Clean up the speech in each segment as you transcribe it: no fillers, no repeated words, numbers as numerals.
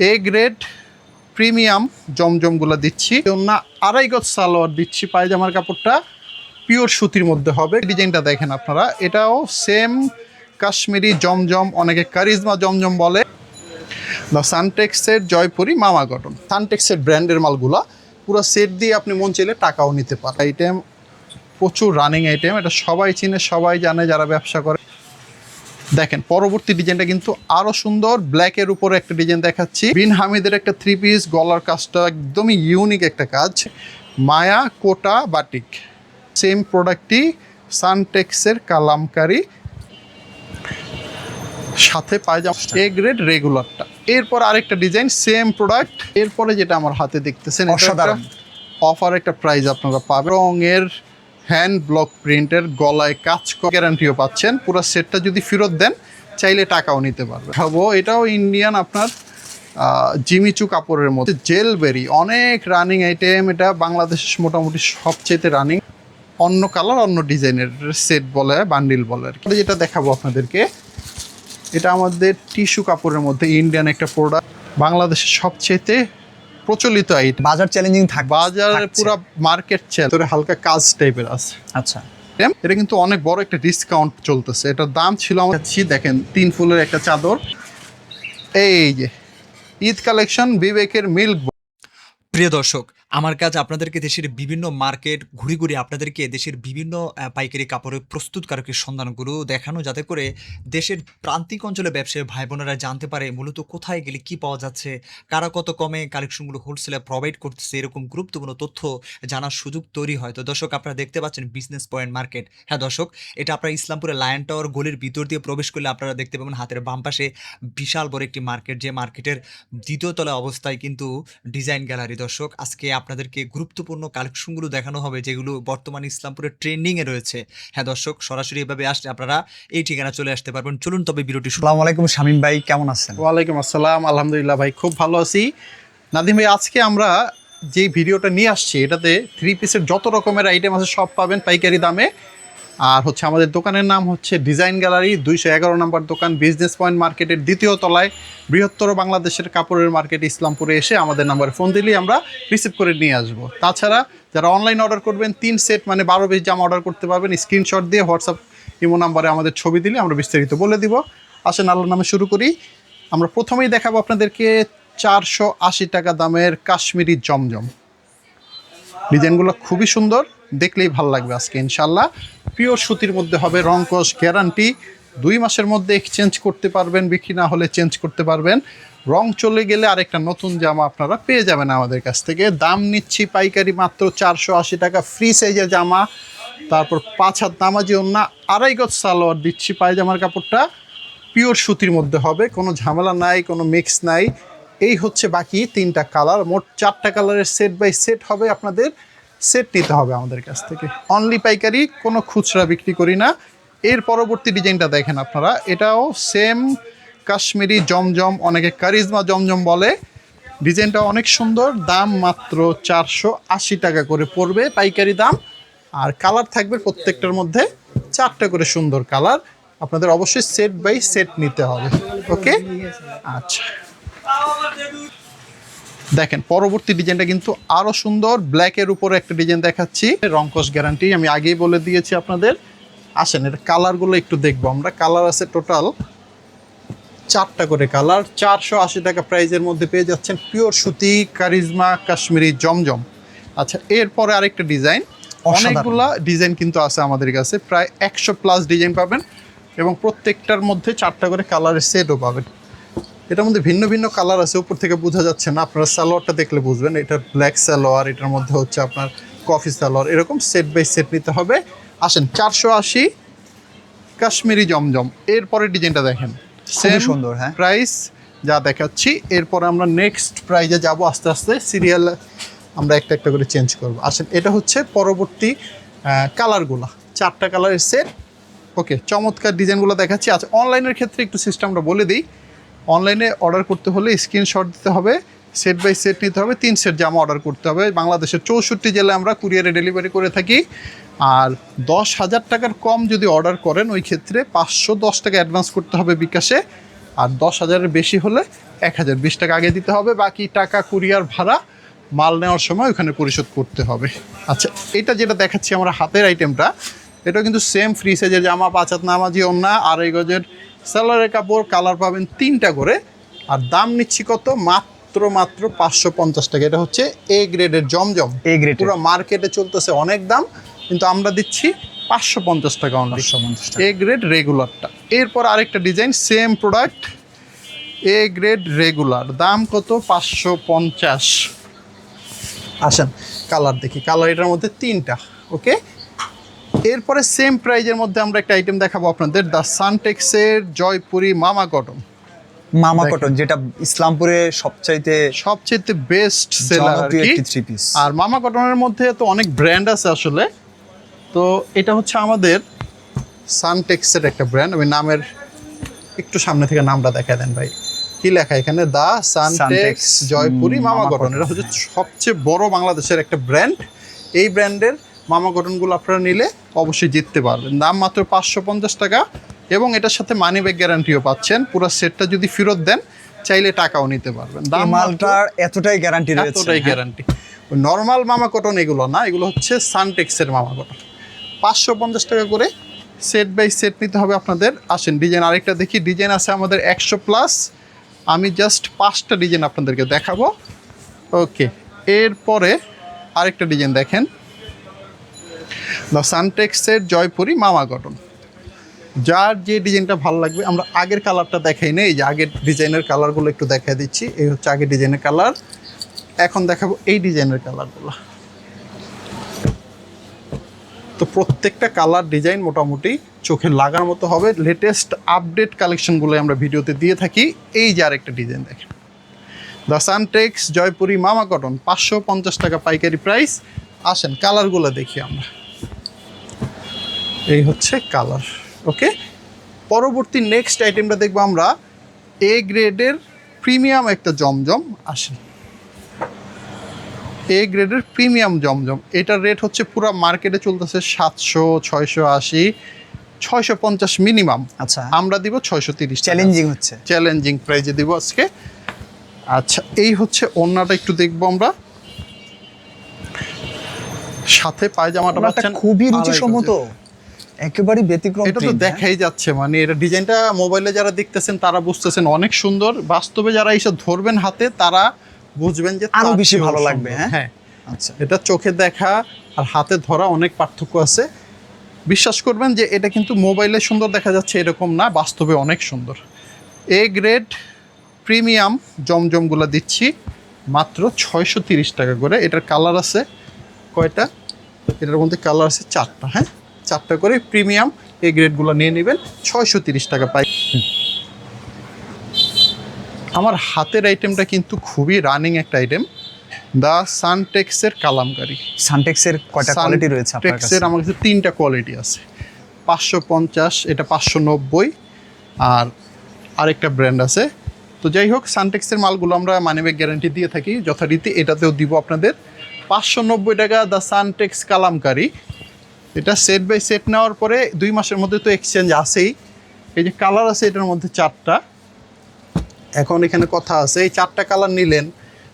A grade premium জমজমগুলো দিচ্ছি, না 2.5 গজ সালোয়ার দিচ্ছি। পায়জামার কাপড়টা পিওর সুতির মধ্যে হবে। ডিজাইনটা দেখেন আপনারা, এটাও সেম কাশ্মীরি জমজম, অনেকে কারিজমা জমজম বলে। বা সানটেক্সের জয়পুরি মামা কটন, সানটেক্সের ব্র্যান্ডের মালগুলা পুরো সেট দিয়ে আপনি মন চাইলে টাকাও নিতে পারেন। আইটেম প্রচুর রানিং আইটেম, এটা সবাই চিনে, সবাই জানে যারা ব্যবসা করে। দেখেন পরবর্তী ডিজাইনটা কিন্তু আরও সুন্দর, ব্ল্যাকের উপরে একটা ডিজাইন দেখাচ্ছি। বিন হামিদের একটা 3 পিস, গলার কাজটা একদমই ইউনিক একটা কাজ, মায়া কোটা বাটিক। সেম প্রোডাক্টটি সানটেক্সের কালামকারি, সাথে পায়জামা এ গ্রেড রেগুলারটা। এরপর আরেকটা ডিজাইন, সেম প্রোডাক্ট। এরপরে যেটা আমার হাতে দেখতেছেন, অসাধারণ অফার একটা প্রাইস আপনারা পাবেন। রঙের হ্যান্ড ব্লক প্রিন্টের, গলায় কাজ গ্যারান্টিও পাচ্ছেন। পুরো সেটটা যদি ফেরত দেন চাইলে টাকাও নিতে পারবে। খাবো এটাও ইন্ডিয়ান আপনার জিমিচু কাপড়ের মধ্যে, জেলবেরি, অনেক রানিং আইটেম। এটা বাংলাদেশের মোটামুটি সবচেয়ে রানিং। অন্য কালার অন্য ডিজাইনের সেট বলে, বান্ডিল বলে আর কি। যেটা দেখাবো আপনাদেরকে, এটা আমাদের টিস্যু কাপড়ের মধ্যে ইন্ডিয়ান একটা প্রোডাক্ট, বাংলাদেশের সবচেয়ে প্রচলিত আইটেম। বাজার চ্যালেঞ্জিং থাকবে, বাজারে পুরো মার্কেট চ্যালেঞ্জ, হালকা কাজ টাইপের আছে। আচ্ছা, এটা কিন্তু অনেক বড় একটা ডিসকাউন্ট চলতেছে। এটার দাম ছিল আমার দেখেন 3 ফুলের একটা চাদর। এই যে ঈদ কালেকশন, বিবেকের মিল্ক। প্রিয় দর্শক, আমার কাজ আপনাদেরকে দেশের বিভিন্ন মার্কেট ঘুরে ঘুরে আপনাদেরকে দেশের বিভিন্ন পাইকারি কাপড়ের প্রস্তুতকারকের সন্ধানগুলো দেখানো, যাতে করে দেশের প্রান্তিক অঞ্চলে ব্যবসায়ী ভাই বোনেরা জানতে পারে মূলত কোথায় গেলে কি পাওয়া যাচ্ছে, কারা কত কমে কালেকশনগুলো হোলসেলে প্রোভাইড করতেছে। এরকম গুরুত্বপূর্ণ তথ্য জানার সুযোগ তৈরি হয়। তো দর্শক, আপনারা দেখতে পাচ্ছেন বিজনেস পয়েন্ট মার্কেট। হ্যাঁ দর্শক, এটা আপনার ইসলামপুরের লায়ন টাওয়ার গলির ভিতর দিয়ে প্রবেশ করলে আপনারা দেখতে পাবেন হাতের বাম পাশে বিশাল বড় একটি মার্কেট, যে মার্কেটের দ্বিতীয় তলায় অবস্থায় কিন্তু ডিজাইন গ্যালারি। দর্শক, আজকে আপনাদেরকে গুরুত্বপূর্ণ কালেকশনগুলো দেখানো হবে যেগুলো বর্তমানে ইসলামপুরের ট্রেন্ডিংয়ে রয়েছে। হ্যাঁ দর্শক, সরাসরি এভাবে আসলে আপনারা এই ঠিকানা চলে আসতে পারবেন। চলুন তবে ভিডিওটি। আসসালামু আলাইকুম শামীম ভাই, কেমন আছেন? ওয়ালাইকুম আসসালাম, আলহামদুলিল্লাহ ভাই, খুব ভালো আছি। নাদিম ভাই, আজকে আমরা যে ভিডিওটা নিয়ে আসছি, এটাতে 3 পিসের যত রকমের আইটেম আছে সব পাবেন পাইকারি দামে। আর হচ্ছে আমাদের দোকানের নাম হচ্ছে ডিজাইন গ্যালারি, 211 নম্বর দোকান, বিজনেস পয়েন্ট মার্কেটের দ্বিতীয় তলায়, বৃহত্তর বাংলাদেশের কাপড়ের মার্কেট ইসলামপুরে। এসে আমাদের নাম্বারে ফোন দিলেই আমরা রিসিভ করে নিয়ে আসবো। তাছাড়া যারা অনলাইন অর্ডার করবেন, 3 সেট মানে 12 পিস জামা অর্ডার করতে পারবেন। স্ক্রিনশট দিয়ে হোয়াটসঅ্যাপ ইমো নাম্বারে আমাদের ছবি দিলে আমরা বিস্তারিত বলে দিব। আসেন আল্লাহর নামে শুরু করি। আমরা প্রথমেই দেখাবো আপনাদেরকে 480 টাকা দামের কাশ্মীরি জমজম। ডিজাইনগুলো খুবই সুন্দর, দেখলেই ভালো লাগবে আজকে ইনশাল্লাহ। পিওর সুতির মধ্যে হবে, রংকশ গ্যারান্টি। 2 মাসের মধ্যে এক্সচেঞ্জ করতে পারবেন, বিক্রি না হলে চেঞ্জ করতে পারবেন। রং চলে গেলে আরেকটা নতুন জামা আপনারা পেয়ে যাবেন আমাদের কাছ থেকে। দাম নিচ্ছি পাইকারি মাত্র 480 টাকা, ফ্রি সাইজের জামা। তারপর 5 হাত নামাজি ওন্না, 2.5 গজ সালোয়ার দিচ্ছি। পায়জামার কাপড়টা পিওর সুতির মধ্যে হবে, কোনো ঝামেলা নাই, কোনো মিক্স নাই। এই হচ্ছে বাকি 3টা কালার, মোট 4টা কালারের সেট বাই সেট হবে। আপনাদের সেট নিতে হবে আমাদের কাছ থেকে, অনলি পাইকারি, কোনো খুচরা বিক্রি করি না। এর পরবর্তী ডিজাইনটা দেখেন আপনারা, এটাও সেম কাশ্মীরি জমজম, অনেকে কারিজমা জমজম বলে। ডিজাইনটা অনেক সুন্দর, দাম মাত্র 480 টাকা করে পড়বে পাইকারি দাম। আর কালার থাকবে প্রত্যেকটার মধ্যে 4টা করে সুন্দর কালার। আপনাদের অবশ্যই সেট বাই সেট নিতে হবে। ওকে, আচ্ছা দেখেন পরবর্তী ডিজাইনটা কিন্তু আরও সুন্দর, ব্ল্যাকের উপরে একটা ডিজাইন দেখাচ্ছি, রংকশ গ্যারান্টি, আমি আগেই বলে দিয়েছি আপনাদের। আসেন এর কালারগুলো একটু দেখবো আমরা। কালার আছে টোটাল 4টা করে কালার। 480 টাকা প্রাইজের মধ্যে পেয়ে যাচ্ছেন পিওর সুতি কারিজমা কাশ্মীরি জমজম। আচ্ছা, এরপরে আরেকটা ডিজাইন, অনেকগুলা ডিজাইন কিন্তু আছে আমাদের কাছে, প্রায় 100+ ডিজাইন পাবেন এবং প্রত্যেকটার মধ্যে 4টা করে কালারের সেটও পাবেন। এটার মধ্যে ভিন্ন ভিন্ন কালার আছে, উপর থেকে বোঝা যাচ্ছে না, আপনারা সালোয়ারটা দেখলে বুঝবেন। এটা ব্ল্যাক সালোয়ার, এটার মধ্যে হচ্ছে আপনার কফি সালোয়ার, এরকম সেট বাই সেট নিতে হবে। আসেন 480 কাশ্মীরি জমজম। এরপরে ডিজাইনটা দেখেন, সেম সুন্দর, হ্যাঁ প্রাইস যা দেখাচ্ছি। এরপরে আমরা নেক্সট প্রাইজে যাব, আস্তে আস্তে সিরিয়াল আমরা একটা একটা করে চেঞ্জ করব। আসেন এটা হচ্ছে পরবর্তী কালারগুলা, 4টা কালারের সেট। ওকে, চমৎকার ডিজাইনগুলো দেখাচ্ছি। আচ্ছা, অনলাইনের ক্ষেত্রে একটু সিস্টেমটা বলে দিই। অনলাইনে অর্ডার করতে হলে স্ক্রিনশট দিতে হবে, সেট বাই সেট নিতে হবে, 3 সেট জামা অর্ডার করতে হবে। বাংলাদেশের 64 জেলায় আমরা কুরিয়ারে ডেলিভারি করে থাকি। আর 10,000 টাকার কম যদি অর্ডার করেন, ওই ক্ষেত্রে 510 টাকা অ্যাডভান্স করতে হবে বিকাশে। আর 10,000-এর বেশি হলে 1,020 টাকা আগে দিতে হবে, বাকি টাকা কুরিয়ার ভাড়া মাল নেওয়ার সময় ওখানে পরিশোধ করতে হবে। আচ্ছা, এটা যেটা দেখাচ্ছি আমরা হাতের আইটেমটা, এটা কিন্তু সেম ফ্রি সাইজের জামা, 5 হাত নামাজি ওড়না, 2.5 গজের সেলারের কাপড়, কালার পাবেন 3টা করে। আর দাম নিচ্ছি কত? মাত্র 550 টাকা। এটা হচ্ছে এ গ্রেডের জমজম। A grade-এর। পুরো মার্কেটে চলতেছে অনেক দাম, কিন্তু আমরা দিচ্ছি 550 টাকা অনলি। 550 টাকা। এ গ্রেড রেগুলারটা। এরপর আরেকটা design, same product, A grade regular, দাম কত? 550। আসেন কালার দেখি, কালার এটার মধ্যে 3টা। ওকে, এরপরে সেম প্রাইজের মধ্যে আমরা একটা আইটেম দেখাবো আপনাদের, দ্য সানটেক্সের জয়পুরি মামা কটন। মামা দেখেন। কটন, যেটা ইসলামপুরে সবচাইতে সবচেয়ে বেস্ট সেলার আর জনপ্রিয় কি। একটি থ্রি পিস। আর মামা কটনের মধ্যে তো অনেক ব্র্যান্ড আছে আসলে, তো এটা হচ্ছে আমাদের সানটেক্সের একটা ব্র্যান্ড। আমি নামের একটু সামনে থেকে নামটা দেখায় দেন ভাই, কি লেখা এখানে? দা সানটেক্স Suntex, জয়পুরি মামা মামা কটন। কটন। এটা হচ্ছে সবচেয়ে বড় বাংলাদেশের একটা ব্র্যান্ড। এই ব্র্যান্ডের মামা কটনগুলো আপনারা নিলে অবশ্যই জিততে পারবেন। দাম মাত্র 550 টাকা, এবং এটার সাথে মানি ব্যাগ গ্যারান্টিও পাচ্ছেন। পুরো সেটটা যদি ফেরত দেন, চাইলে টাকাও নিতে পারবেন। এই দাম মাত্র মালটার এতটাই গ্যারান্টি রয়েছে। এতটাই গ্যারান্টি। নর্মাল মামা কটন এগুলো না, এগুলো হচ্ছে সানটেক্সের মামা কটন। 550 টাকা করে সেট বাই সেট নিতে হবে আপনাদের। আসেন ডিজাইন আরেকটা দেখি। ডিজাইন আছে আমাদের 100+। আমি জাস্ট 5টা ডিজাইন আপনাদেরকে দেখাবো। ওকে, এরপরে আরেকটা ডিজাইন দেখেন, দ্য সানটেক্সের জয়পুরি মামা কটন। যার যে ডিজাইনটা ভালো লাগবে, আমরা আগের কালারটা দেখাই নেই, যে আগের ডিজাইনের কালারগুলো একটু দেখাই দিচ্ছি। এই হচ্ছে আগের ডিজাইনের কালার, এখন দেখাবো এই ডিজাইনের কালারগুলো। তো প্রত্যেকটা কালার ডিজাইন মোটামুটি চোখে লাগার মতো হবে। লেটেস্ট আপডেট কালেকশনগুলো আমরা ভিডিওতে দিয়ে থাকি। এই যে আরেকটা ডিজাইন দেখেন, দ্য সানটেক্স জয়পুরি মামা কটন, 550 টাকা পাইকারি প্রাইস। আসেন কালারগুলো দেখি আমরা। এই হচ্ছে কালার। ওকে, পরবর্তী নেক্সট আইটেমটা দেখবো আমরা এ গ্রেডের প্রিমিয়াম একটা জমজম। আসেন, এ গ্রেডের প্রিমিয়াম জমজম, এটার রেট হচ্ছে পুরো মার্কেটে চলতেছে 700, 680, 650 মিনিমাম। আচ্ছা, আমরা দিব 630। চ্যালেঞ্জিং হচ্ছে। চ্যালেঞ্জিং প্রাইজে দিব আজকে। আচ্ছা, এই হচ্ছে ওড়নাটা একটু দেখবো আমরা, সাথে পায়জামাটা ওনাটা পাচ্ছেন খুবই 2.5 রুচিসম্মত, গজের। একেবারেই ব্যতিক্রম এটা তো print, হ্যাঁ? দেখাই যাচ্ছে, মানে এটা ডিজাইনটা মোবাইলে যারা দেখতেছেন তারা বুঝতেছেন অনেক সুন্দর, বাস্তবে যারা এইসব ধরবেন হাতে তারা বুঝবেন যে আরো তার বেশি চেয়েও ভালো সুন্দর। লাগবে, হ্যাঁ? হ্যাঁ, আচ্ছা, এটা চোখে দেখা আর হাতে ধরা অনেক পার্থক্য আছে। বিশ্বাস করবেন যে এটা কিন্তু মোবাইলে সুন্দর দেখা যাচ্ছে এরকম না, বাস্তবে অনেক সুন্দর। এ গ্রেড প্রিমিয়াম জমজমগুলো দিচ্ছি মাত্র 630 টাকা করে। এটার কালার আছে কয়টা? এটার মধ্যে কালার আছে 4টা। হ্যাঁ, 4টা করে প্রিমিয়াম এই গ্রেডগুলো নিয়ে নেবেন, 630 টাকা পাই। আমার হাতের আইটেমটা কিন্তু খুবই রানিং একটা আইটেম, দ্য সানটেক্সের কালামকারি। সানটেক্সের কয়টা কোয়ালিটি রয়েছে আপনার কাছে? সানটেক্সের আমার কাছে 3টা কোয়ালিটি আছে, 550, এটা 590, আর আরেকটা ব্র্যান্ড আছে। তো যাই হোক, সানটেক্সের মালগুলো আমরা মানিব্যাগ গ্যারান্টি দিয়ে থাকি যথারীতি, এটাতেও দিব আপনাদের 590 টাকা দ্য সানটেক্স কালামকারি। এটা সেট বাই সেট নেওয়ার পরে 2 মাসের মধ্যে তো এক্সচেঞ্জ আছেই। এই যে কালার আছে এটার মধ্যে 4টা। এখন এখানে কথা আছে, এই 4টা কালার নিলেন,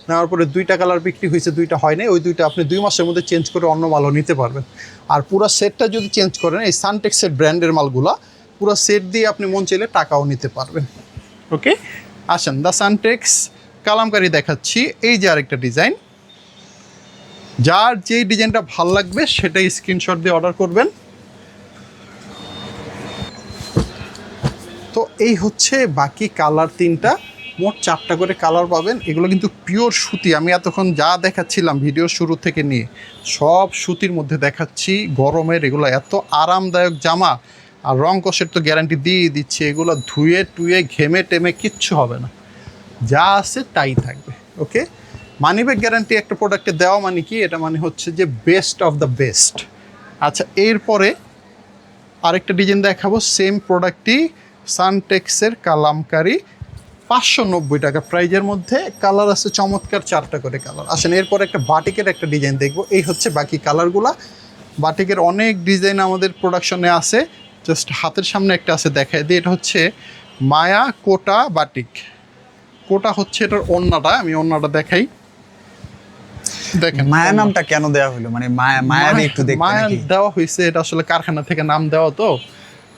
নেওয়ার পরে 2টা কালার বিক্রি হয়েছে, 2টা হয় নাই, ওই 2টা আপনি 2 মাসের মধ্যে চেঞ্জ করে অন্য মালও নিতে পারবেন। আর পুরো সেটটা যদি চেঞ্জ করেন, এই সানটেক্সের ব্র্যান্ডের মালগুলা পুরো সেট দিয়ে আপনি মন চাইলে টাকাও নিতে পারবেন। ওকে, আসেন দ্য সানটেক্স কালামকারি দেখাচ্ছি। এই যে আরেকটা ডিজাইন, যার যেই ডিজাইনটা ভাল লাগবে সেটাই স্ক্রিনশট দিয়ে অর্ডার করবেন। তো এই হচ্ছে বাকি কালার 3টা, মোট 4টা করে কালার পাবেন। এগুলো কিন্তু পিওর সুতি, আমি এতক্ষণ যা দেখাচ্ছিলাম ভিডিওর শুরু থেকে নিয়ে সব সুতির মধ্যে দেখাচ্ছি। গরমের এগুলো এত আরামদায়ক জামা, আর রং কষের তো গ্যারান্টি দিয়ে দিচ্ছি। এগুলো ধুয়ে টুয়ে ঘেমে টেমে কিচ্ছু হবে না, যা আছে তাই থাকবে। ওকে, মানিব্যাগ গ্যারান্টি একটা প্রোডাক্টে দেওয়া মানে কি? এটা মানে হচ্ছে যে বেস্ট অফ দ্য বেস্ট। আচ্ছা, এরপরে আরেকটা ডিজাইন দেখাবো, সেম প্রোডাক্টই সানটেক্সের কালামকারি, 590 টাকা প্রাইজের মধ্যে। কালার আছে চমৎকার 4টা করে কালার। আসেন এরপর একটা বাটিকের একটা ডিজাইন দেখবো। এই হচ্ছে বাকি কালারগুলা। বাটিকের অনেক ডিজাইন আমাদের প্রোডাকশনে আছে, জাস্ট হাতের সামনে একটা আছে দেখায় দিই। এটা হচ্ছে মায়া কোটা বাটিক। কোটা হচ্ছে এটার ওড়নাটা, আমি ওড়নাটা দেখাই। দেখেন মায়া নামটা কেন দেওয়া হলো, মানে মায়া মায়া দিয়ে একটু দেখতে মায়া নাকি? দেওয়া হয়েছে, এটা আসলে কারখানা থেকে নাম দেওয়া, তো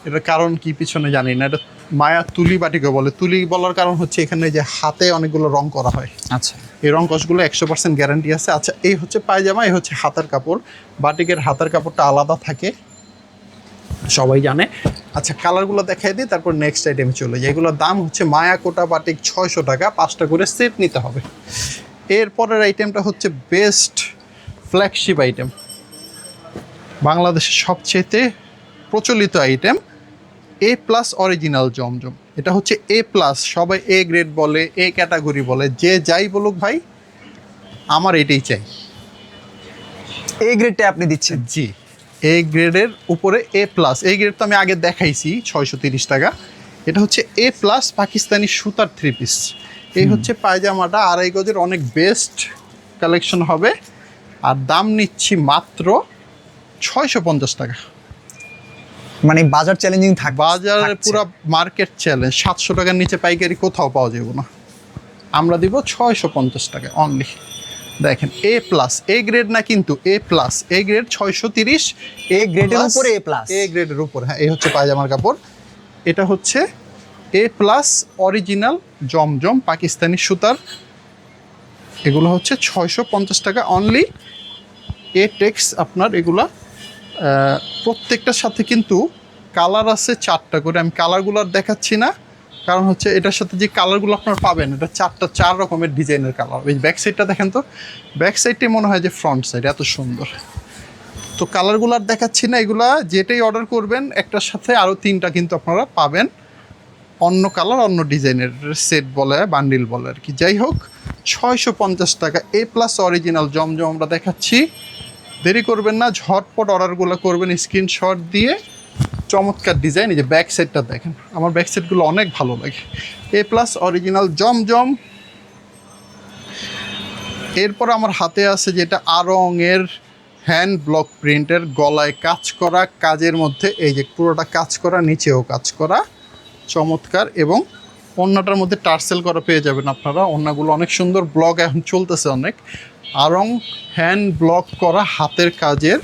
এটার কারণ কি পিছনে জানি না। এটা মায়া তুলি বাটিকে বলে। তুলি বলার কারণ হচ্ছে এখানে যে হাতে অনেকগুলো রং করা হয়, আচ্ছা, এই রং কষগুলো 100% গ্যারান্টি আছে। আচ্ছা, এই হচ্ছে পায়জামা, এই হচ্ছে হাতার কাপড়। বাটিকের হাতার কাপড়টা আলাদা থাকে, সবাই জানে। আচ্ছা, কালারগুলো দেখাই দিই, তারপর নেক্সট আইটেমে চলে যাই। এগুলোর দাম হচ্ছে মায়া কোটা বাটিক 600 টাকা, 5টা করে সেট নিতে হবে। এরপরের আইটেমটা হচ্ছে বেস্ট ফ্ল্যাগশিপ আইটেম, বাংলাদেশের সবচেয়ে প্রচলিত আইটেম, এ প্লাস অরিজিনাল জমজম। এটা হচ্ছে এ প্লাস, সবাই এ গ্রেড বলে, এ ক্যাটাগরি বলে, যে যাই বলুক ভাই, আমার এটাই চাই। এই গ্রেডটা আপনি দিচ্ছেন? জি, এ গ্রেডের উপরে এ প্লাস। এই গ্রেড তো আমি আগে দেখাইছি 630 টাকা। এটা হচ্ছে এ প্লাস পাকিস্তানি সুতার 3 পিস। এই হচ্ছে পায়জামাটা, 2.5 গজের অনেক বেস্ট কালেকশন হবে। আর দাম নিচ্ছি মাত্র 650 টাকা। মানে বাজার চ্যালেঞ্জিং থাকবে? বাজারে পুরো মার্কেট চ্যালেঞ্জ, 700 টাকার নিচে পাইকারি কোথাও পাওয়া যাবে না। আমরা দিব 650 টাকা অনলি। দেখেন এ প্লাস, এ গ্রেড না কিন্তু এ প্লাস, এ গ্রেড 630, এ গ্রেডের উপরে এ প্লাস? এ গ্রেডের উপর, হ্যাঁ। এই হচ্ছে পায়জামার কাপড়। এটা হচ্ছে এ প্লাস অরিজিনাল জমজম পাকিস্তানি সুতার। এগুলো হচ্ছে 650 টাকা অনলি। এ টেক্স আপনার এগুলা প্রত্যেকটার সাথে কিন্তু কালার আছে 4টা করে। আমি কালারগুলো আর দেখাচ্ছি না, কারণ হচ্ছে এটার সাথে যে কালারগুলো আপনারা পাবেন, এটা 4 রকমের ডিজাইনের কালার। এই ব্যাক সাইডটা দেখেন তো, ব্যাক সাইডটাই মনে হয় যে ফ্রন্ট সাইড, এত সুন্দর। তো কালারগুলো আর দেখাচ্ছি না, এগুলা যেটাই অর্ডার করবেন একটার সাথে আরও 3টা কিন্তু আপনারা পাবেন অন্য কালার, অন্য ডিজাইনের, সেট বলে, বান্ডিল বলে আর কি। যাই হোক, 650 টাকা এ প্লাস অরিজিনাল জমজম আমরা দেখাচ্ছি। দেরি করবেন না, ঝটপট অর্ডারগুলো করবেন স্ক্রিনশট দিয়ে। চমৎকার ডিজাইন। এই যে ব্যাক সাইডটা দেখেন, আমার ব্যাক সাইডগুলো অনেক ভালো লাগে। এ প্লাস অরিজিনাল জমজম। এরপর আমার হাতে আছে যেটা আড়ংয়ের হ্যান্ড ব্লক প্রিন্টের, গলায় কাজ করা, কাজের মধ্যে এই যে পুরোটা কাজ করা, নিচেও কাজ করা, চমৎকার। এবং ওড়নাটার মধ্যে টার্সেল করা পেয়ে যাবেন আপনারা। ওড়নাগুলো অনেক সুন্দর, ব্লক এখন চলতেছে অনেক। আড়ং হ্যান্ড ব্লক করা হাতের কাজের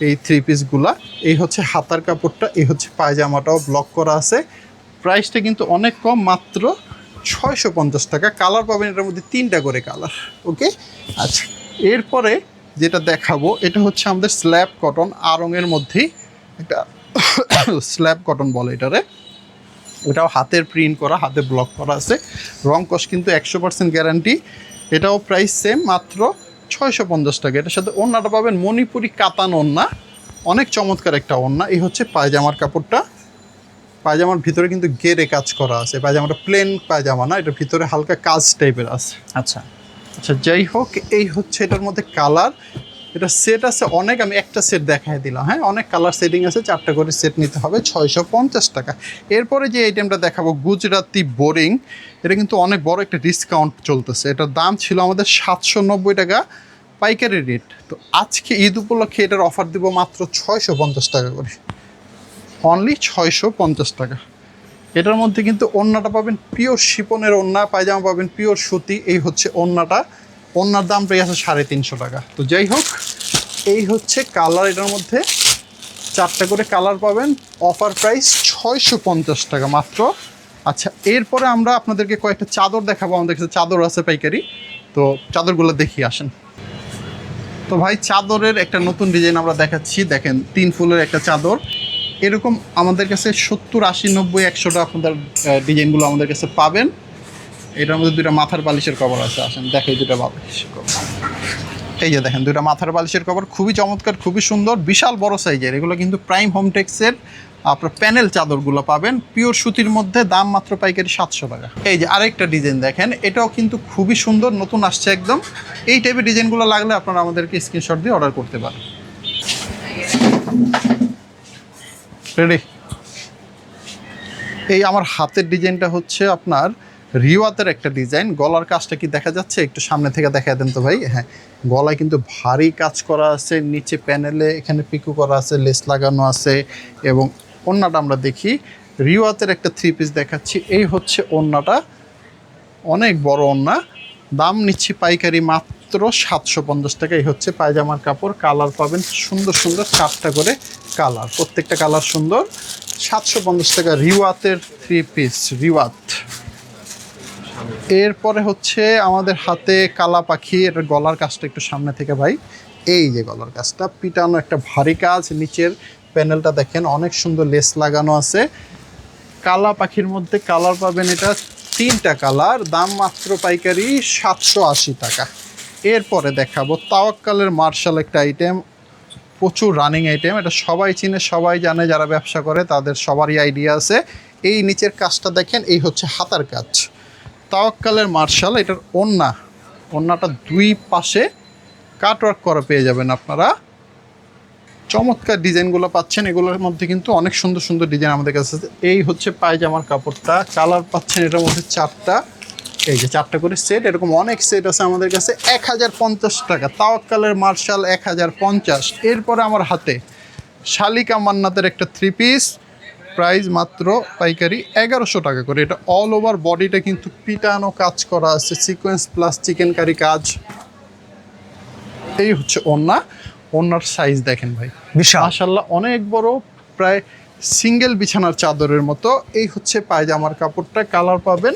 এই 3 পিসগুলা। এই হচ্ছে হাতার কাপড়টা, এই হচ্ছে পায়জামাটাও ব্লক করা আছে। প্রাইসটা কিন্তু অনেক কম, মাত্র 650 টাকা। কালার পাবেন এটার মধ্যে 3টা করে কালার। ওকে, আচ্ছা, এরপরে যেটা দেখাবো এটা হচ্ছে আমাদের স্ল্যাব কটন, আড়ংয়ের মধ্যেই একটা স্ল্যাব কটন বলে এটারে। এটাও হাতের প্রিন্ট করা, হাতে ব্লক করা আছে, রং কস কিন্তু 100% গ্যারান্টি। এটাও প্রাইস সেম, মাত্র 650 টাকা। এটার সাথে ওড়নাটা পাবেন মণিপুরি কাতান ওড়না, অনেক চমৎকার একটা ওড়না। এই হচ্ছে পায়জামার কাপড়টা। পায়জামার ভিতরে কিন্তু গেরে কাজ করা আছে, পায়জামাটা প্লেন পায়জামা না, এটার ভিতরে হালকা কাজ টাইপের আছে। আচ্ছা আচ্ছা, যাই হোক, এই হচ্ছে এটার মধ্যে কালার। এটা সেট আছে অনেক, আমি একটা সেট দেখাই দিলাম। হ্যাঁ, অনেক কালার সেটিং আছে, 4টা করে সেট নিতে হবে, 650 টাকা। এরপরে যে আইটেমটা দেখাবো গুজরাতি বোরিং, এটা কিন্তু অনেক বড় একটা ডিসকাউন্ট চলতেছে। এটার দাম ছিল আমাদের 790 টাকা পাইকারি রেট। তো আজকে ঈদ উপলক্ষে এটার অফার দিব মাত্র 650 টাকা করে, অনলি 650 টাকা। এটার মধ্যে কিন্তু ওড়নাটা পাবেন পিওর শিপনের ওড়না, পায়জামা পাবেন পিওর সুতি। এই হচ্ছে ওড়নাটা, ওড়নার দাম পেয়ে আছে 350 টাকা। তো যাই হোক, এই হচ্ছে কালার, এটার মধ্যে 4টা করে কালার পাবেন, অফার প্রাইস 650 টাকা মাত্র। আচ্ছা, এরপরে আমরা আপনাদেরকে কয়েকটা চাদর দেখাবো। আমাদের কাছে চাদর আছে পাইকারি, তো চাদরগুলো দেখিয়ে আসেন। তো ভাই, চাদরের একটা নতুন ডিজাইন আমরা দেখাচ্ছি। দেখেন 3 ফুলের একটা চাদর, এরকম আমাদের কাছে 70, 80, 90, 100টা আপনাদের ডিজাইনগুলো আমাদের কাছে পাবেন। এটার মধ্যে 2টা মাথার বালিশের কভার আছে, আসেন দেখাই 2টা বালিশের কভার। এই যে দেখেন 2টা মাথার বালিশের কভার, খুবই চমৎকার, খুবই সুন্দর, বিশাল বড় সাইজের। এগুলো কিন্তু প্রাইম হোমটেক্সের আপনার প্যানেল চাদরগুলো পাবেন পিওর সুতির মধ্যে, দাম মাত্র পাইকারি 700 টাকা। এই যে আরেকটা ডিজাইন দেখেন, এটাও কিন্তু খুবই সুন্দর, নতুন আসছে একদম। এই টাইপের ডিজাইনগুলো লাগলে আপনারা আমাদেরকে স্ক্রিনশট দিয়ে অর্ডার করতে পারেন। রেডি? এই আমার হাতের ডিজাইনটা হচ্ছে আপনার রিওয়াতের একটা ডিজাইন। গলার কাজটা কি দেখা যাচ্ছে? একটু সামনে থেকে দেখা দেন তো ভাই। হ্যাঁ, গলায় কিন্তু ভারী কাজ করা আছে, নিচে প্যানেলে এখানে পিকু করা আছে, লেস লাগানো আছে। এবং ওড়নাটা আমরা দেখি, রিওয়াতের একটা 3 পিস দেখাচ্ছি। এই হচ্ছে ওড়নাটা, অনেক বড় ওড়না। দাম নিচ্ছি পাইকারি মাত্র 750 টাকা। এই হচ্ছে পায়জামার কাপড়। কালার পাবেন সুন্দর সুন্দর 4টা করে কালার, প্রত্যেকটা কালার সুন্দর। 750 টাকা রিওয়াতের 3 পিস রিওয়াত। এরপরে হচ্ছে আমাদের হাতে কালা পাখি, এটার গলার কাজটা একটু সামনে থেকে ভাই, এই যে গলার কাজটা পিটানো, একটা ভারী কাজ। নিচের প্যানেলটা দেখেন অনেক সুন্দর লেস লাগানো আছে। কালা পাখির মধ্যে কালার পাবেন এটা 3টা কালার, দাম মাত্র পাইকারি 780 টাকা। এরপরে দেখাবো তাওয়াক্কালের মার্শাল একটা আইটেম, প্রচুর রানিং আইটেম। এটা সবাই চিনে, সবাই জানে, যারা ব্যবসা করে তাদের সবারই আইডিয়া আছে। এই নিচের কাজটা দেখেন, এই হচ্ছে হাতার কাজ। তাওয়াক্কালের মার্শাল, এটার ওড়নাটা 2 পাশে কাটওয়ার্ক করা পেয়ে যাবেন আপনারা। চমৎকার ডিজাইনগুলো পাচ্ছেন, এগুলোর মধ্যে কিন্তু অনেক সুন্দর সুন্দর ডিজাইন আমাদের কাছে আছে। এই হচ্ছে পায়জামার কাপড়টা, কালার পাচ্ছেন এটার মধ্যে 4টা, এই যে 4টা করে সেট, এরকম অনেক সেট আছে আমাদের কাছে। 1050 টাকা তাওয়াক্কালের মার্শাল, 1050। এরপরে আমার হাতে শালিকা মান্নাতের একটা 3 পিস, প্রাইস মাত্র পাইকারি 1100 টাকা করে। এটা অল ওভার বডিটা কিন্তু পিটানো কাজ করা আছে, সিকোয়েন্স প্লাস চিকেন কারি কাজ। এই হচ্ছে ওড়নার সাইজ দেখেন ভাই, বিশাল মাশাআল্লাহ অনেক বড়, প্রায় সিঙ্গেল বিছানার চাদরের মতো। এই হচ্ছে পায়জামার কাপড়টা, কালার পাবেন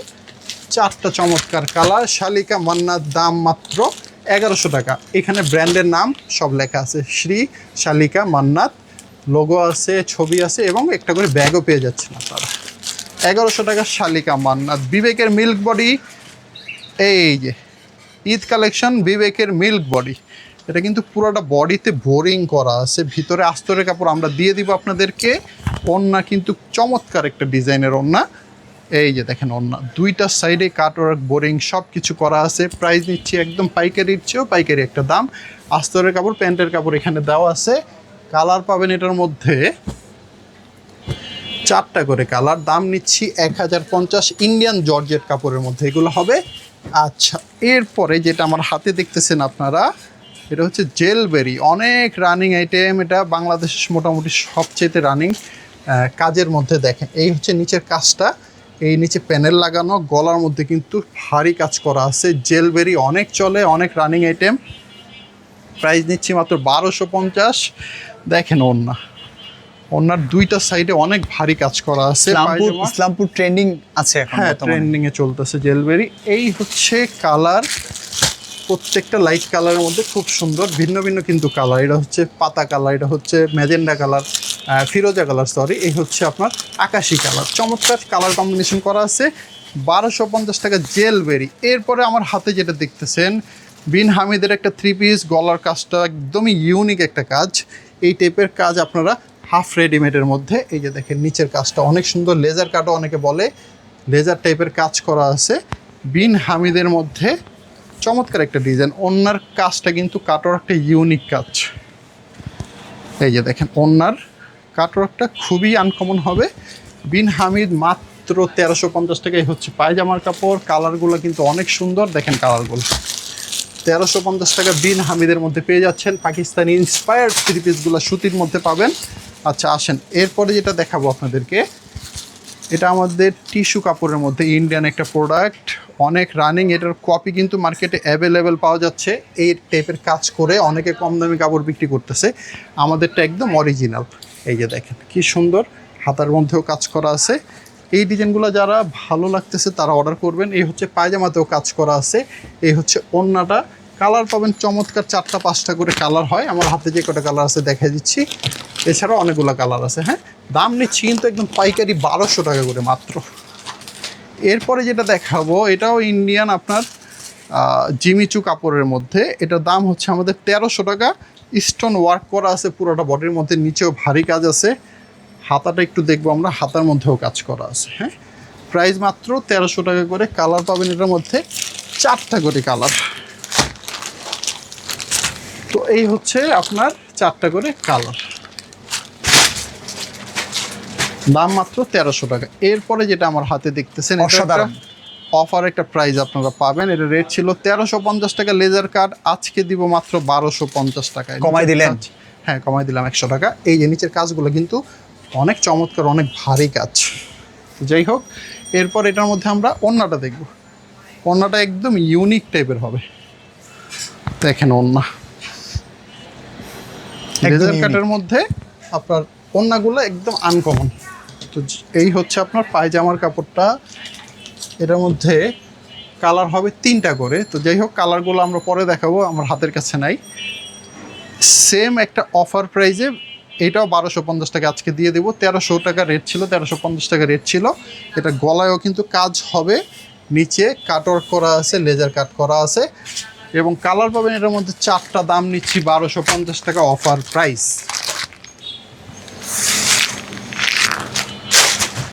4টা চমৎকার কালার। শালিকা মান্নাত, দাম মাত্র 1100 টাকা। এখানে ব্র্যান্ডের নাম সব লেখা আছে, শ্রী শালিকা মান্নাত, লোগো আছে, ছবি আছে, এবং একটা করে ব্যাগও পেয়ে যাচ্ছেন আপনারা। 1100 টাকা শালিকা মান্নাত। বিবেকের মিল্ক বডি, এই যে ঈদ কালেকশন বিবেকের মিল্ক বডি, এটা কিন্তু পুরোটা বডিতে বোরিং করা আছে, ভিতরে আস্তরের কাপড় আমরা দিয়ে দিব আপনাদেরকে। ওড়না কিন্তু চমৎকার একটা ডিজাইনের ওড়না, এই যে দেখেন ওড়না 2টা সাইডে কাটওয়ার্ক বোরিং সব কিছু করা আছে। প্রাইস নিচ্ছি একদম পাইকারির চেয়েও পাইকারি একটা দাম। আস্তরের কাপড়, প্যান্টের কাপড় এখানে দেওয়া আছে। কালার পাবেন এটার মধ্যে 4টা করে কালার, দাম নিচ্ছি 1050। ইন্ডিয়ান জর্জেট কাপড়ের মধ্যে এগুলো হবে। আচ্ছা, এরপরে যেটা আমার হাতে দেখতেছেন আপনারা, এটা হচ্ছে জেলবেরি, অনেক রানিং আইটেম। এটা বাংলাদেশের মোটামুটি সবচেয়ে রানিং কাজের মধ্যে। দেখেন এই হচ্ছে নিচের কাজটা, এই নিচে প্যানেল লাগানো, গলার মধ্যে কিন্তু ভারী কাজ করা আছে। জেলবেরি অনেক চলে, অনেক রানিং আইটেম। প্রাইস নিচ্ছি মাত্র 1250। দেখেন ওড়নার 2টা সাইডে অনেক ভারী কাজ করা আছে। ইসলামপুর ট্রেন্ডিং আছে এখন, হ্যাঁ ট্রেন্ডিং এ চলতেছে জেলবেরি। এই হচ্ছে কালার, প্রত্যেকটা লাইট কালারের মধ্যে খুব সুন্দর, ভিন্ন ভিন্ন কিন্তু কালার। এটা হচ্ছে পাতা কালার, এটা হচ্ছে ম্যাজেন্ডা কালার, ফিরোজা কালার, সরি, এই হচ্ছে আপনার আকাশি কালার। চমৎকার কালার কম্বিনেশন করা আছে। 1250 টাকা জেলবেরি। এরপরে আমার হাতে যেটা দেখতেছেন বিন হামিদের একটা 3 পিস, গলার কাজটা একদমই ইউনিক একটা কাজ। এই টাইপের কাজ আপনারা হাফ রেডিমেডের মধ্যে, এই যে দেখেন নিচের কাজটা অনেক সুন্দর, লেজার কাটও অনেকে বলে, লেজার টাইপের কাজ করা আছে বিন হামিদের মধ্যে। চমৎকার একটা ডিজাইন। ওড়নার কাজটা কিন্তু কাটওয়ার্কটা ইউনিক কাজ। এই যে দেখেন ওড়নার কাটওয়ার্কটা খুবই আনকমন হবে। বিন হামিদ মাত্র 1350 টাকায় হচ্ছে পায়জামার কাপড়। কালারগুলো কিন্তু অনেক সুন্দর, দেখেন কালারগুলো। 1350 টাকা বিন হামিদের মধ্যে পেয়ে যাচ্ছেন। পাকিস্তানি ইন্সপায়ার্ড 3 পিসগুলো সুতির মধ্যে পাবেন। আচ্ছা আসেন, এরপরে যেটা দেখাবো আপনাদেরকে, এটা আমাদের টিস্যু কাপড়ের মধ্যে ইন্ডিয়ান একটা প্রোডাক্ট, অনেক রানিং। এটার কপি কিন্তু মার্কেটে অ্যাভেলেবেল পাওয়া যাচ্ছে। এই টাইপের কাজ করে অনেকে কম দামি কাপড় বিক্রি করতেছে, আমাদেরটা একদম অরিজিনাল। এই যে দেখেন কি সুন্দর, হাতার মধ্যেও কাজ করা আছে। এই ডিজাইনগুলো যারা ভালো লাগতেছে তারা অর্ডার করবেন। এই হচ্ছে পায়জামাতেও কাজ করা আছে। এই হচ্ছে ওড়নাটা, কালার পাবেন চমৎকার, 4টা 5টা করে কালার হয়। আমার হাতে যে কটা কালার আছে দেখা দিচ্ছি, এছাড়াও অনেকগুলো কালার আছে। হ্যাঁ, দাম নিচ্ছি কিন্তু একদম পাইকারি 1200 টাকা করে মাত্র। এরপরে যেটা দেখাবো, এটাও ইন্ডিয়ান আপনার জিমিচু কাপড়ের মধ্যে। এটার দাম হচ্ছে আমাদের 1300 টাকা। স্টোন ওয়ার্ক করা আছে পুরোটা বডির মধ্যে, নিচেও ভারী কাজ আছে। হাতাটা একটু দেখবো আমরা, হাতার মধ্যেও কাজ করা আছে। হ্যাঁ, প্রাইস মাত্র 1300 টাকা করে। কালার পাবেন এটার মধ্যে 4টা করে কালার। তো এই হচ্ছে আপনার 4টা করে কালার, দাম মাত্র 1300 টাকা। এরপরে যেটা আমার হাতে দেখতেছেন, অসাধারণ অফার একটা প্রাইস আপনারা পাবেন। এটা রেট ছিল 1350 টাকা লেজার কাট, আজকে দিব মাত্র 1250 টাকায়। কমাই দিলেন? হ্যাঁ, কমাই দিলাম 100 টাকা। এই যে নিচের কাজগুলো কিন্তু অনেক চমৎকার, অনেক ভারী কাজ। যাই হোক, এরপর এটার মধ্যে আমরা ওড়নাটা দেখব। ওড়নাটা একদম ইউনিক টাইপের হবে। দেখেন ওড়না, লেজার unique। কাটের মধ্যে আপনার ওড়নাগুলো একদম আনকমন। তো এই হচ্ছে আপনার পায়জামার কাপড়টা। এটার মধ্যে কালার হবে 3টা করে। তো যাই হোক, কালারগুলো আমরা পরে দেখাবো, আমার হাতের কাছে নাই। সেম একটা অফার প্রাইজে এটাও 1250 টাকা আজকে দিয়ে দেবো। 1300 টাকা রেট ছিল, 1350 টাকা রেট ছিল। এটা গলায়ও কিন্তু কাজ হবে, নিচে কাটওয়ার্ক করা আছে, লেজার কাট করা আছে, এবং কালার পাবেন এটার মধ্যে 4টা। দাম নিচ্ছি 1250 টাকা অফার প্রাইস।